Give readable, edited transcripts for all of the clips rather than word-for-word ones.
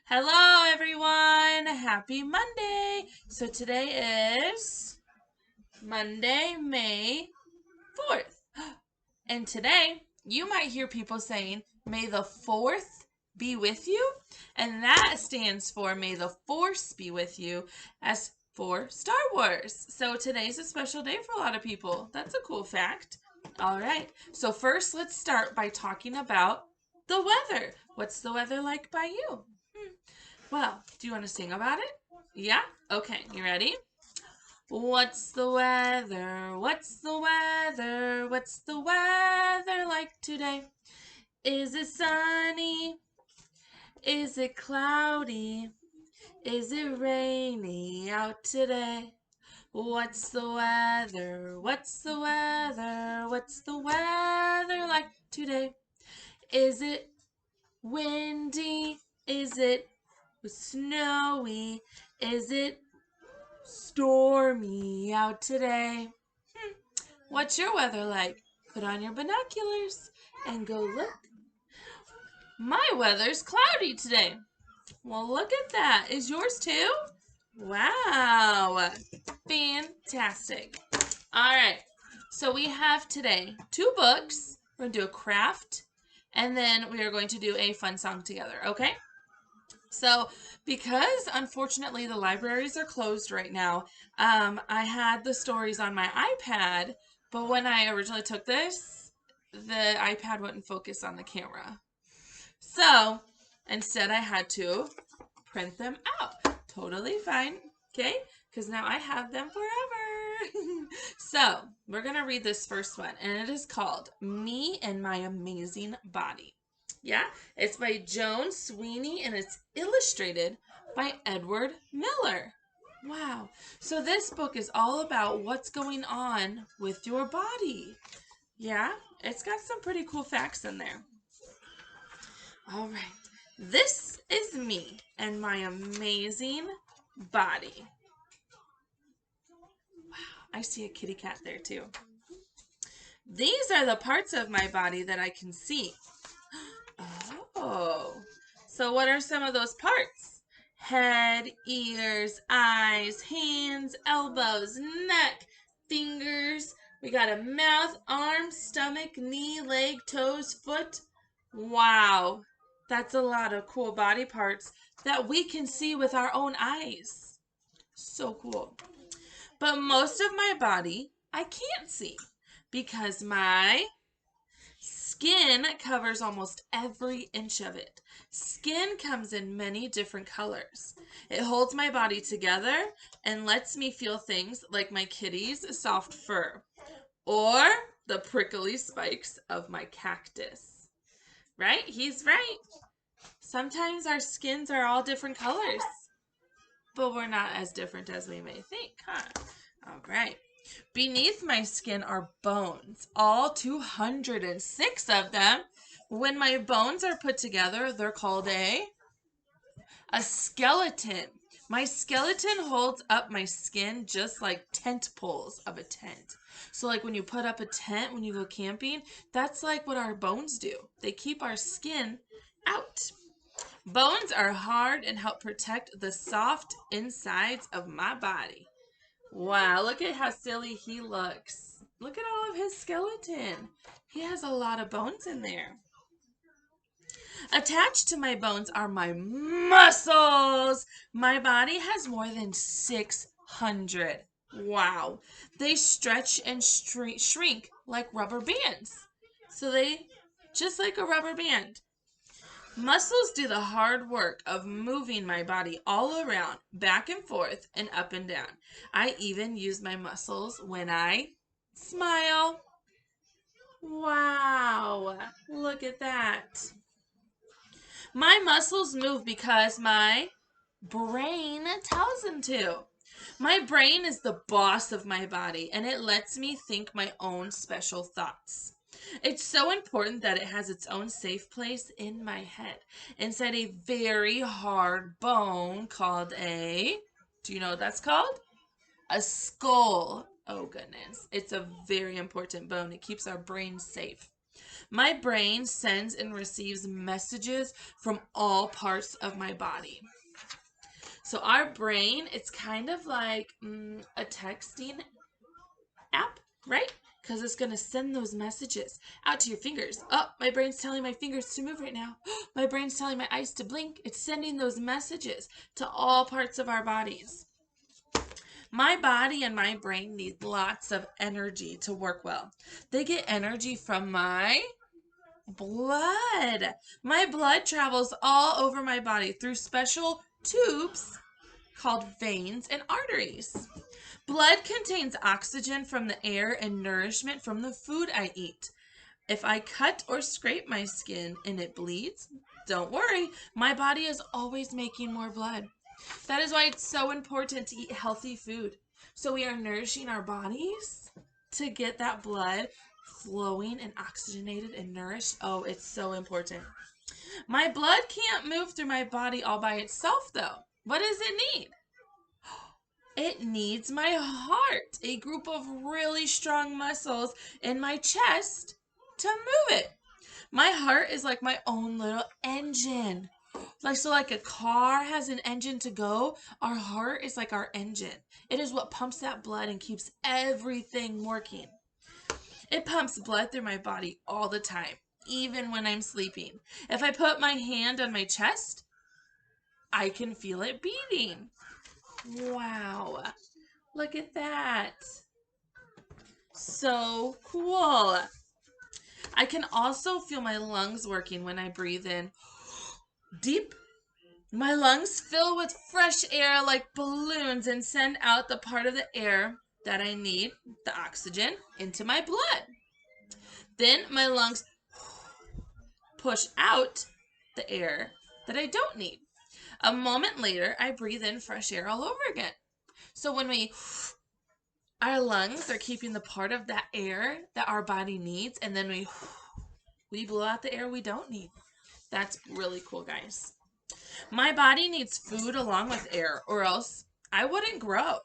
Hello, everyone. Happy Monday. So today is Monday, May 4th. And today, you might hear people saying, May the 4th be with you. And that stands for May the Force be with you, as for Star Wars. So today's a special day for a lot of people. That's a cool fact. All right. So first, let's start by talking about the weather. What's the weather like by you? Well, do you want to sing about it? Yeah? Okay, you ready? What's the weather? What's the weather? What's the weather like today? Is it sunny? Is it cloudy? Is it rainy out today? What's the weather? What's the weather? What's the weather like today? Is it windy? Is it snowy? Is it stormy out today? What's your weather like? Put on your binoculars and go look. My weather's cloudy today. Well, look at that. Is yours too? Wow. Fantastic. All right. So we have today 2 books. We're going to do a craft, and then we are going to do a fun song together, okay? So, because unfortunately the libraries are closed right now, I had the stories on my iPad, but when I originally took this, the iPad wouldn't focus on the camera. So, instead I had to print them out. Totally fine, okay? Because now I have them forever. So, we're going to read this first one, and it is called Me and My Amazing Body. Yeah, it's by Joan Sweeney and it's illustrated by Edward Miller. Wow. So this book is all about what's going on with your body. Yeah, it's got some pretty cool facts in there. All right. This is me and my amazing body. Wow, I see a kitty cat there too. These are the parts of my body that I can see. Oh, so what are some of those parts? Head, ears, eyes, hands, elbows, neck, fingers. We got a mouth, arms, stomach, knee, leg, toes, foot. Wow, that's a lot of cool body parts that we can see with our own eyes. So cool. But most of my body I can't see because my skin covers almost every inch of it. Skin comes in many different colors. It holds my body together and lets me feel things like my kitty's soft fur or the prickly spikes of my cactus. Right? He's right. Sometimes our skins are all different colors, but we're not as different as we may think, huh? All right. Beneath my skin are bones, all 206 of them. When my bones are put together, they're called a skeleton. My skeleton holds up my skin just like tent poles of a tent. So like when you put up a tent when you go camping, that's like what our bones do. They keep our skin out. Bones are hard and help protect the soft insides of my body. Wow, look at how silly he looks. Look at all of his skeleton. He has a lot of bones in there. Attached to my bones are my muscles. My body has more than 600. Wow. They stretch and shrink like rubber bands. So they, just like a rubber band. Muscles do the hard work of moving my body all around, back and forth, and up and down. I even use my muscles when I smile. Wow, look at that. My muscles move because my brain tells them to. My brain is the boss of my body, and it lets me think my own special thoughts. It's so important that it has its own safe place in my head, inside a very hard bone called a, do you know what that's called? A skull. Oh goodness. It's a very important bone. It keeps our brain safe. My brain sends and receives messages from all parts of my body. So our brain, it's kind of like a texting app, right? Because it's going to send those messages out to your fingers. Oh, my brain's telling my fingers to move right now. My brain's telling my eyes to blink. It's sending those messages to all parts of our bodies. My body and my brain need lots of energy to work well. They get energy from my blood. My blood travels all over my body through special tubes called veins and arteries. Blood contains oxygen from the air and nourishment from the food I eat. If I cut or scrape my skin and it bleeds, don't worry, my body is always making more blood. That is why it's so important to eat healthy food. So we are nourishing our bodies to get that blood flowing and oxygenated and nourished. Oh, it's so important. My blood can't move through my body all by itself, though. What does it need? It needs my heart, a group of really strong muscles in my chest to move it. My heart is like my own little engine. Like a car has an engine to go, our heart is like our engine. It is what pumps that blood and keeps everything working. It pumps blood through my body all the time, even when I'm sleeping. If I put my hand on my chest, I can feel it beating. Wow. Look at that. So cool. I can also feel my lungs working when I breathe in deep. My lungs fill with fresh air like balloons and send out the part of the air that I need, the oxygen, into my blood. Then my lungs push out the air that I don't need. A moment later, I breathe in fresh air all over again. So when our lungs are keeping the part of that air that our body needs, and then we blow out the air we don't need. That's really cool, guys. My body needs food along with air, or else I wouldn't grow.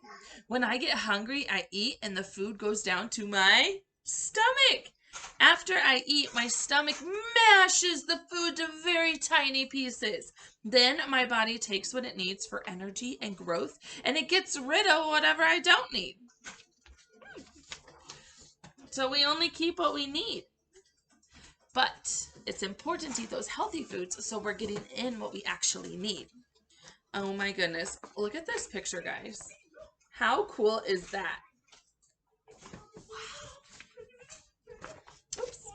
When I get hungry, I eat, and the food goes down to my stomach. After I eat, my stomach mashes the food to very tiny pieces. Then my body takes what it needs for energy and growth, and it gets rid of whatever I don't need. So we only keep what we need. But it's important to eat those healthy foods so we're getting in what we actually need. Oh my goodness. Look at this picture, guys. How cool is that? Oops.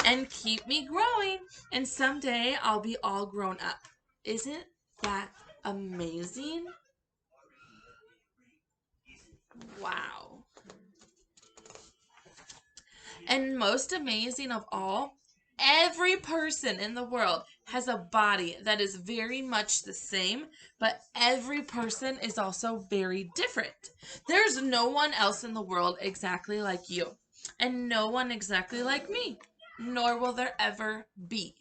And keep me growing. And someday I'll be all grown up. Isn't that amazing? Wow. And most amazing of all, every person in the world has a body that is very much the same, but every person is also very different. There's no one else in the world exactly like you, and no one exactly like me, nor will there ever be.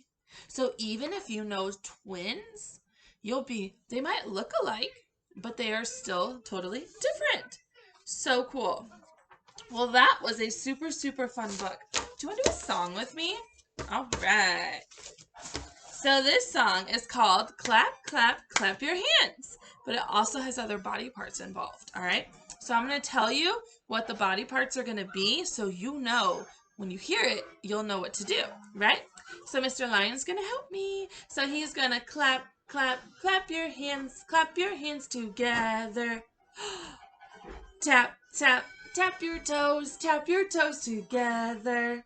So even if you know twins, they might look alike, but they are still totally different. So cool. Well, that was a super, super fun book. Do you want to do a song with me? All right. So this song is called Clap, Clap, Clap Your Hands. But it also has other body parts involved, all right? So I'm going to tell you what the body parts are going to be so you know when you hear it, you'll know what to do, right? So Mr. Lion's going to help me. So he's going to clap, clap, clap your hands together. Tap, tap, tap your toes together.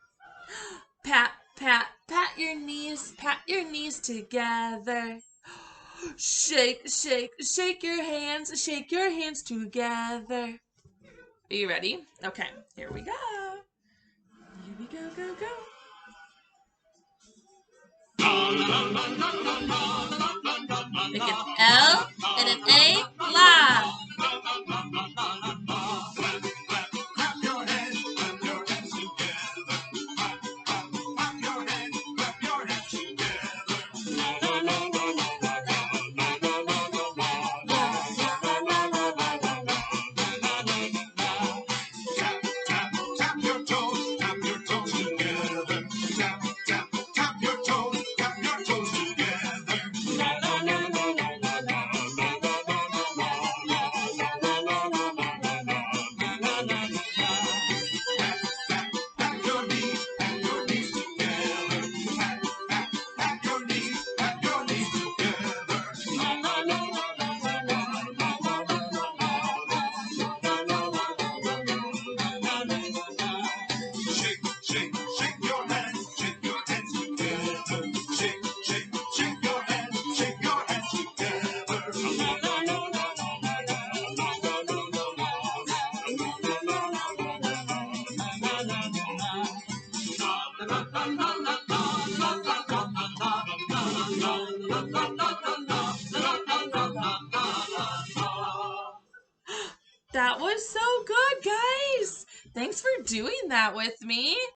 Pat, pat, pat your knees together. Shake, shake, shake your hands together. Are you ready? Okay, here we go. Here we go, go, go. Make an L and an A, la. That was so good, guys. Thanks for doing that with me.